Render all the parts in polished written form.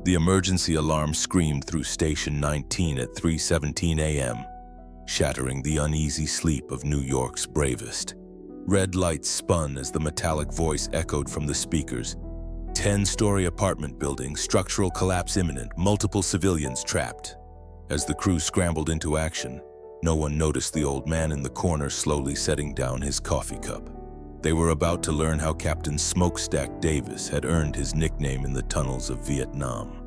The emergency alarm screamed through Station 19 at 3:17 a.m., shattering the uneasy sleep of New York's bravest. Red lights spun as the metallic voice echoed from the speakers. 10-story apartment building, structural collapse imminent, multiple civilians trapped. As the crew scrambled into action, no one noticed the old man in the corner slowly setting down his coffee cup. They were about to learn how Captain Smokestack Davis had earned his nickname in the tunnels of Vietnam.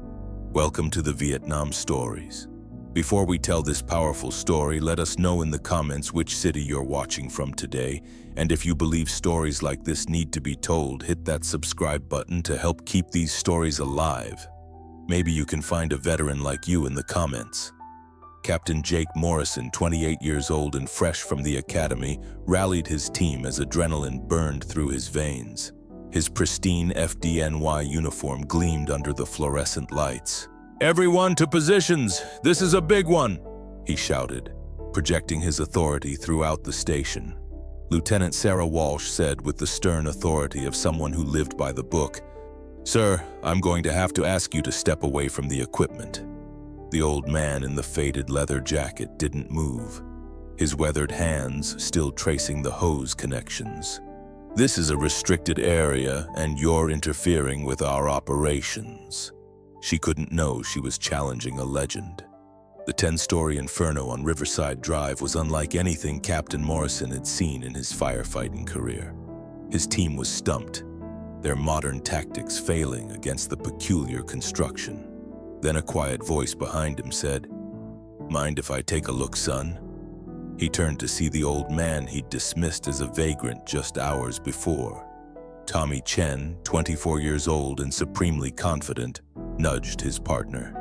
Welcome to the Vietnam Stories. Before we tell this powerful story, let us know in the comments which city you're watching from today, and if you believe stories like this need to be told, hit that subscribe button to help keep these stories alive. Maybe you can find a veteran like you in the comments. Captain Jake Morrison, 28 years old and fresh from the academy, rallied his team as adrenaline burned through his veins. His pristine FDNY uniform gleamed under the fluorescent lights. "Everyone to positions! This is a big one!" he shouted, projecting his authority throughout the station. Lieutenant Sarah Walsh said with the stern authority of someone who lived by the book, "Sir, I'm going to have to ask you to step away from the equipment." The old man in the faded leather jacket didn't move, his weathered hands still tracing the hose connections. "This is a restricted area, and you're interfering with our operations." She couldn't know she was challenging a legend. The 10-story inferno on Riverside Drive was unlike anything Captain Morrison had seen in his firefighting career. His team was stumped, their modern tactics failing against the peculiar construction. Then a quiet voice behind him said, "Mind if I take a look, son?" He turned to see the old man he'd dismissed as a vagrant just hours before. Tommy Chen, 24 years old and supremely confident, nudged his partner.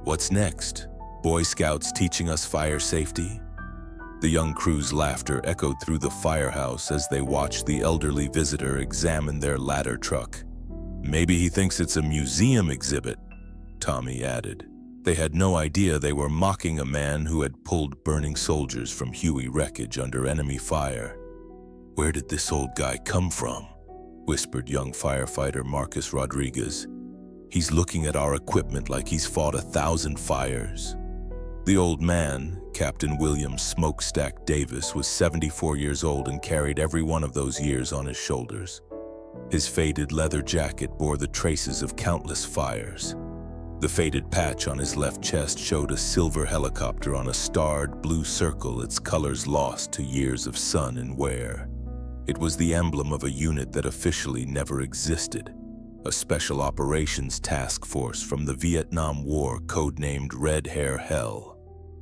"What's next? Boy Scouts teaching us fire safety?" The young crew's laughter echoed through the firehouse as they watched the elderly visitor examine their ladder truck. "Maybe he thinks it's a museum exhibit," Tommy added. They had no idea they were mocking a man who had pulled burning soldiers from Huey wreckage under enemy fire. "Where did this old guy come from?" whispered young firefighter Marcus Rodriguez. "He's looking at our equipment like he's fought 1,000 fires." The old man, Captain William Smokestack Davis, was 74 years old and carried every one of those years on his shoulders. His faded leather jacket bore the traces of countless fires. The faded patch on his left chest showed a silver helicopter on a starred blue circle, its colors lost to years of sun and wear. It was the emblem of a unit that officially never existed, a special operations task force from the Vietnam War codenamed Red Hair Hell.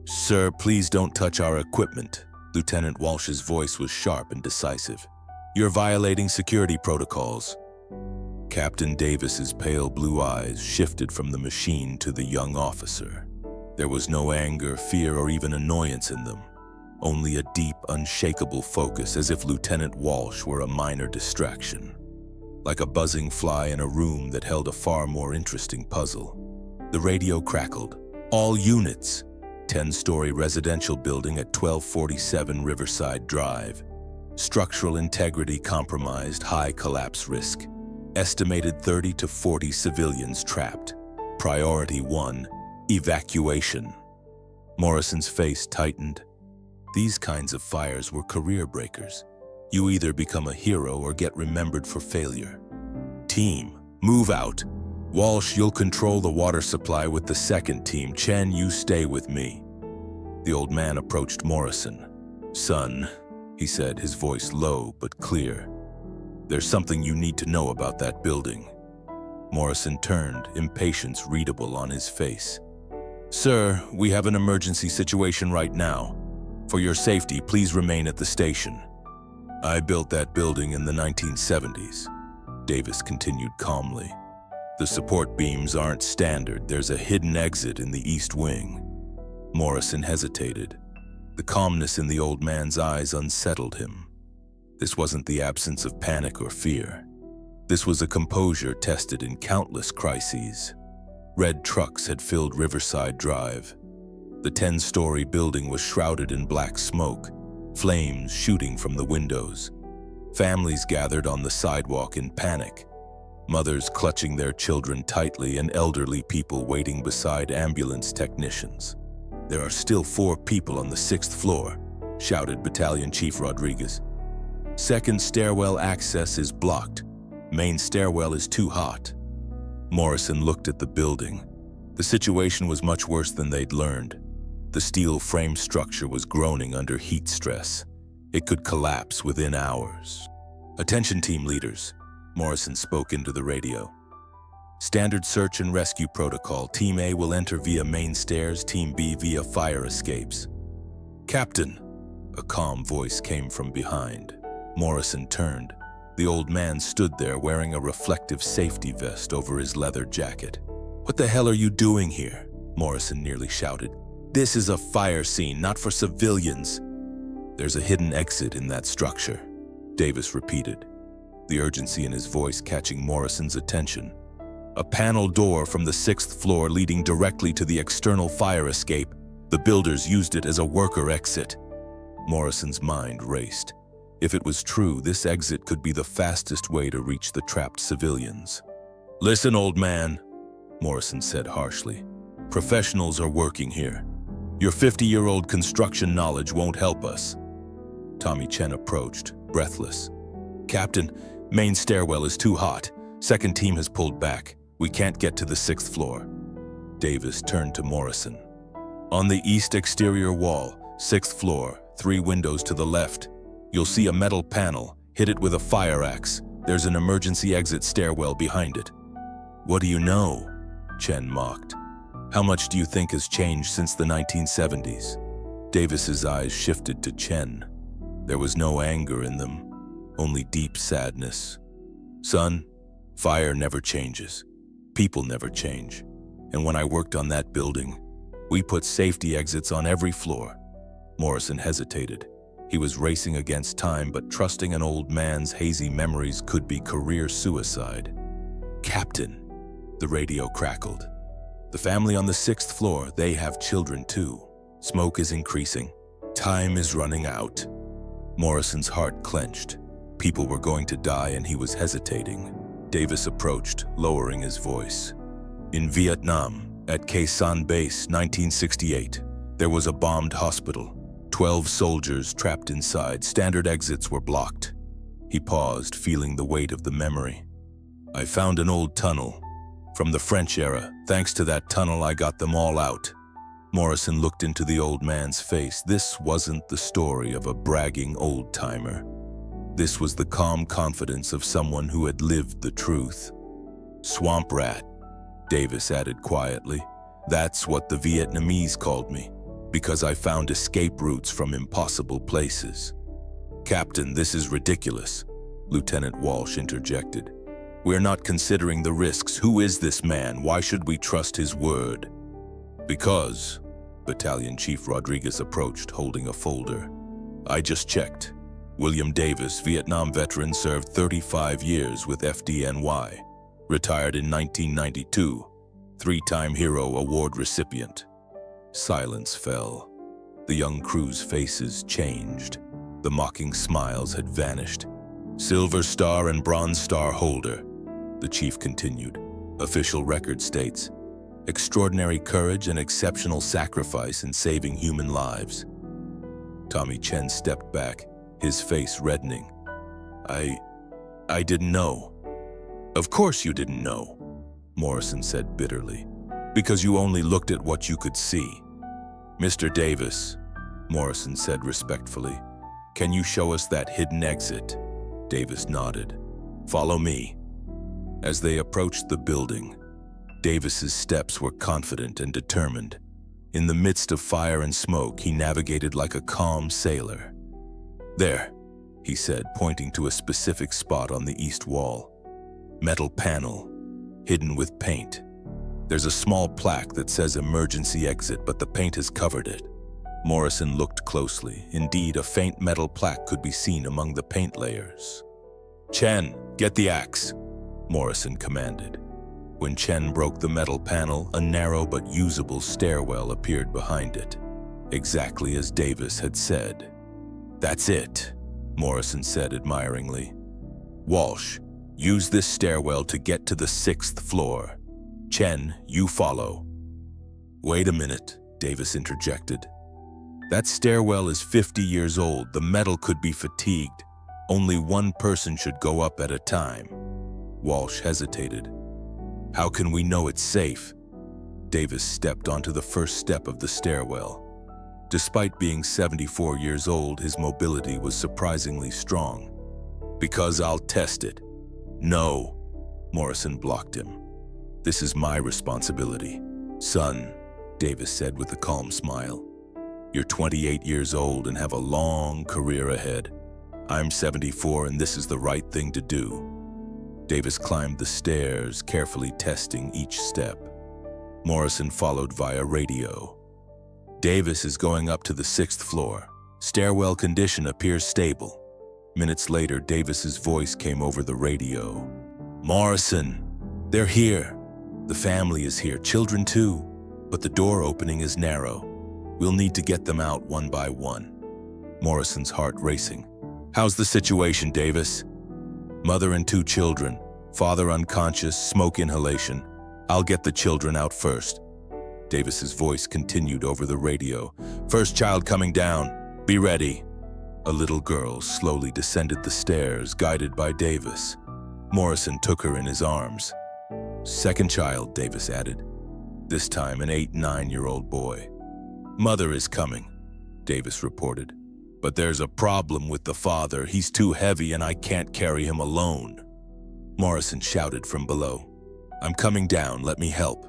"Sir, please don't touch our equipment." Lieutenant Walsh's voice was sharp and decisive. "You're violating security protocols." Captain Davis's pale blue eyes shifted from the machine to the young officer. There was no anger, fear, or even annoyance in them, only a deep, unshakable focus, as if Lieutenant Walsh were a minor distraction. Like a buzzing fly in a room that held a far more interesting puzzle. The radio crackled. "All units! 10-story residential building at 1247 Riverside Drive. Structural integrity compromised, high collapse risk. Estimated 30 to 40 civilians trapped. Priority 1, evacuation." Morrison's face tightened. These kinds of fires were career breakers. You either become a hero or get remembered for failure. "Team, move out. Walsh, you'll control the water supply with the second team. Chen, you stay with me." The old man approached Morrison. "Son," he said, his voice low but clear, "there's something you need to know about that building." Morrison turned, impatience readable on his face. "Sir, we have an emergency situation right now. For your safety, please remain at the station." "I built that building in the 1970s, Davis continued calmly. "The support beams aren't standard. There's a hidden exit in the east wing." Morrison hesitated. The calmness in the old man's eyes unsettled him. This wasn't the absence of panic or fear. This was a composure tested in countless crises. Red trucks had filled Riverside Drive. The 10-story building was shrouded in black smoke, flames shooting from the windows. Families gathered on the sidewalk in panic. Mothers clutching their children tightly and elderly people waiting beside ambulance technicians. "There are still 4 people on the 6th floor," shouted Battalion Chief Rodriguez. "Second stairwell access is blocked. Main stairwell is too hot." Morrison looked at the building. The situation was much worse than they'd learned. The steel frame structure was groaning under heat stress. It could collapse within hours. "Attention team leaders," Morrison spoke into the radio. "Standard search and rescue protocol. Team A will enter via main stairs, Team B via fire escapes." "Captain," a calm voice came from behind. Morrison turned. The old man stood there wearing a reflective safety vest over his leather jacket. "What the hell are you doing here?" Morrison nearly shouted. "This is a fire scene, not for civilians." "There's a hidden exit in that structure," Davis repeated, the urgency in his voice catching Morrison's attention. "A panel door from the 6th floor leading directly to the external fire escape. The builders used it as a worker exit." Morrison's mind raced. If it was true, this exit could be the fastest way to reach the trapped civilians. "Listen, old man," Morrison said harshly. "Professionals are working here. Your 50-year-old construction knowledge won't help us." Tommy Chen approached, breathless. "Captain, main stairwell is too hot. Second team has pulled back. We can't get to the 6th floor." Davis turned to Morrison. "On the east exterior wall, 6th floor, 3 windows to the left. You'll see a metal panel. Hit it with a fire axe. There's an emergency exit stairwell behind it." "What do you know?" Chen mocked. "How much do you think has changed since the 1970s? Davis's eyes shifted to Chen. There was no anger in them, only deep sadness. "Son, fire never changes. People never change. And when I worked on that building, we put safety exits on every floor." Morrison hesitated. He was racing against time, but trusting an old man's hazy memories could be career suicide. "Captain," the radio crackled. "The family on the 6th floor, they have children too. Smoke is increasing. Time is running out." Morrison's heart clenched. People were going to die and he was hesitating. Davis approached, lowering his voice. "In Vietnam, at Khe Sanh Base, 1968, there was a bombed hospital. 12 soldiers trapped inside. Standard exits were blocked." He paused, feeling the weight of the memory. "I found an old tunnel from the French era. Thanks to that tunnel, I got them all out." Morrison looked into the old man's face. This wasn't the story of a bragging old-timer. This was the calm confidence of someone who had lived the truth. "Swamp rat," Davis added quietly. "That's what the Vietnamese called me, because I found escape routes from impossible places." "Captain, this is ridiculous," Lieutenant Walsh interjected. "We're not considering the risks. Who is this man? Why should we trust his word?" "Because," Battalion Chief Rodriguez approached, holding a folder. "I just checked. William Davis, Vietnam veteran, served 35 years with FDNY. Retired in 1992. 3-time Hero Award recipient." Silence fell. The young crew's faces changed. The mocking smiles had vanished. "Silver Star and Bronze Star holder," the chief continued. "Official record states, extraordinary courage and exceptional sacrifice in saving human lives." Tommy Chen stepped back, his face reddening. I didn't know." "Of course you didn't know," Morrison said bitterly, "because you only looked at what you could see." "Mr. Davis," Morrison said respectfully, "can you show us that hidden exit?" Davis nodded. "Follow me." As they approached the building, Davis's steps were confident and determined. In the midst of fire and smoke, he navigated like a calm sailor. "There," he said, pointing to a specific spot on the east wall. "Metal panel, hidden with paint. There's a small plaque that says emergency exit, but the paint has covered it." Morrison looked closely. Indeed, a faint metal plaque could be seen among the paint layers. "Chen, get the axe," Morrison commanded. When Chen broke the metal panel, a narrow but usable stairwell appeared behind it, exactly as Davis had said. "That's it," Morrison said admiringly. "Walsh, Use this stairwell to get to the 6th floor. Chen, you follow." "Wait a minute," Davis interjected. "That stairwell is 50 years old. The metal could be fatigued. Only one person should go up at a time." Walsh hesitated. "How can we know it's safe?" Davis stepped onto the first step of the stairwell. Despite being 74 years old, his mobility was surprisingly strong. "Because I'll test it." "No," Morrison blocked him. "This is my responsibility." "Son," Davis said with a calm smile, "you're 28 years old and have a long career ahead. I'm 74 and this is the right thing to do." Davis climbed the stairs, carefully testing each step. Morrison followed via radio. "Davis is going up to the 6th floor. Stairwell condition appears stable." Minutes later, Davis's voice came over the radio. "Morrison, they're here. The family is here, children too, but the door opening is narrow. We'll need to get them out one by one." Morrison's heart racing. "How's the situation, Davis?" "Mother and 2 children. Father unconscious, smoke inhalation. I'll get the children out first." Davis's voice continued over the radio. "First child coming down. Be ready." A little girl slowly descended the stairs, guided by Davis. Morrison took her in his arms. "Second child," Davis added. This time an 8-9-year-old boy. "Mother is coming," Davis reported. "But there's a problem with the father. He's too heavy and I can't carry him alone." Morrison shouted from below. "I'm coming down, let me help."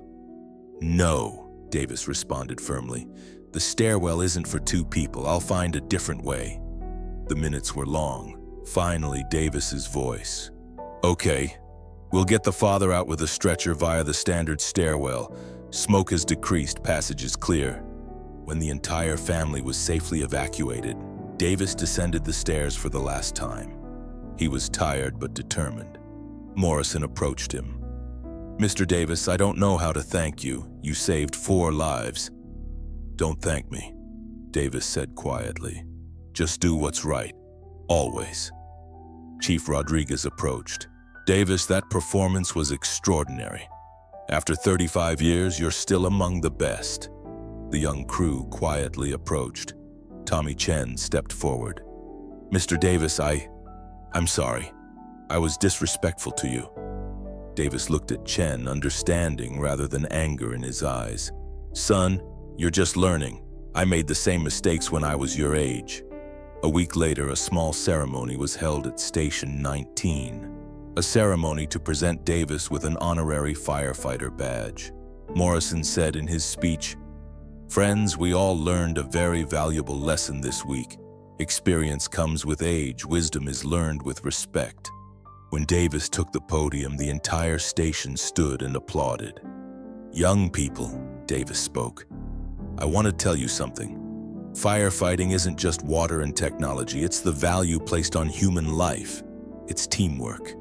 "No," Davis responded firmly. "The stairwell isn't for 2 people. I'll find a different way." The minutes were long. Finally, Davis's voice. "Okay, we'll get the father out with a stretcher via the standard stairwell. Smoke has decreased, passage is clear." When the entire family was safely evacuated, Davis descended the stairs for the last time. He was tired but determined. Morrison approached him. "Mr. Davis, I don't know how to thank you. You saved 4 lives." "Don't thank me," Davis said quietly. "Just do what's right. Always." Chief Rodriguez approached. "Davis, that performance was extraordinary. After 35 years, you're still among the best." The young crew quietly approached. Tommy Chen stepped forward. "Mr. Davis, I'm sorry. I was disrespectful to you." Davis looked at Chen, understanding rather than anger in his eyes. "Son, you're just learning. I made the same mistakes when I was your age." A week later, a small ceremony was held at Station 19. A ceremony to present Davis with an honorary firefighter badge. Morrison said in his speech, "Friends, we all learned a very valuable lesson this week. Experience comes with age, wisdom is learned with respect." When Davis took the podium, the entire station stood and applauded. "Young people," Davis spoke, "I want to tell you something. Firefighting isn't just water and technology, it's the value placed on human life. It's teamwork.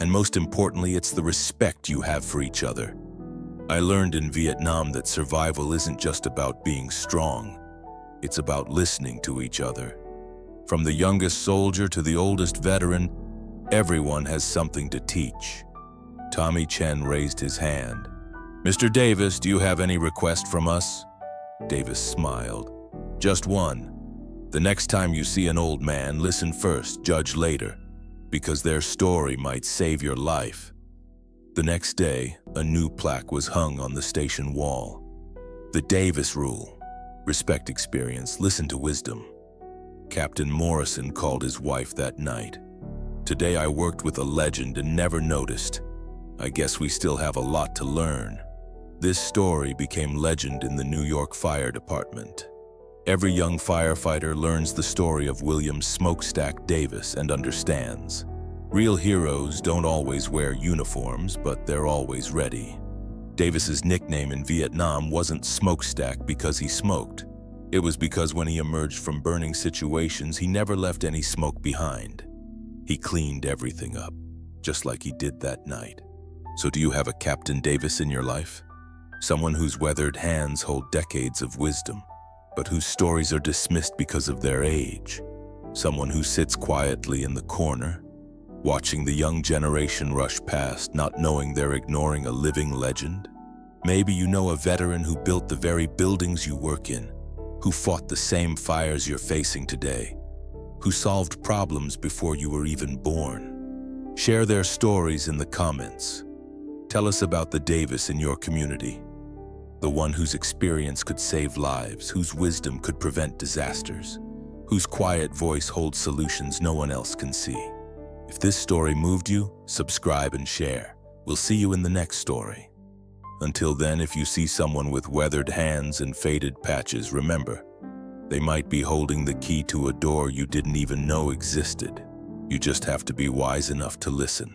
And most importantly, it's the respect you have for each other. I learned in Vietnam that survival isn't just about being strong. It's about listening to each other. From the youngest soldier to the oldest veteran, everyone has something to teach." Tommy Chen raised his hand. "Mr. Davis, do you have any request from us?" Davis smiled. "Just one. The next time you see an old man, listen first, judge later, because their story might save your life." The next day, a new plaque was hung on the station wall. "The Davis Rule. Respect experience, listen to wisdom." Captain Morrison called his wife that night. "Today I worked with a legend and never noticed. I guess we still have a lot to learn." This story became legend in the New York Fire Department. Every young firefighter learns the story of William Smokestack Davis and understands. Real heroes don't always wear uniforms, but they're always ready. Davis's nickname in Vietnam wasn't Smokestack because he smoked. It was because when he emerged from burning situations, he never left any smoke behind. He cleaned everything up, just like he did that night. So do you have a Captain Davis in your life? Someone whose weathered hands hold decades of wisdom, but whose stories are dismissed because of their age. Someone who sits quietly in the corner, Watching the young generation rush past, not knowing they're ignoring a living legend? Maybe you know a veteran who built the very buildings you work in, who fought the same fires you're facing today, who solved problems before you were even born. Share their stories in the comments. Tell us about the Davis in your community, the one whose experience could save lives, whose wisdom could prevent disasters, whose quiet voice holds solutions no one else can see. If this story moved you, subscribe and share. We'll see you in the next story. Until then, if you see someone with weathered hands and faded patches, remember, they might be holding the key to a door you didn't even know existed. You just have to be wise enough to listen.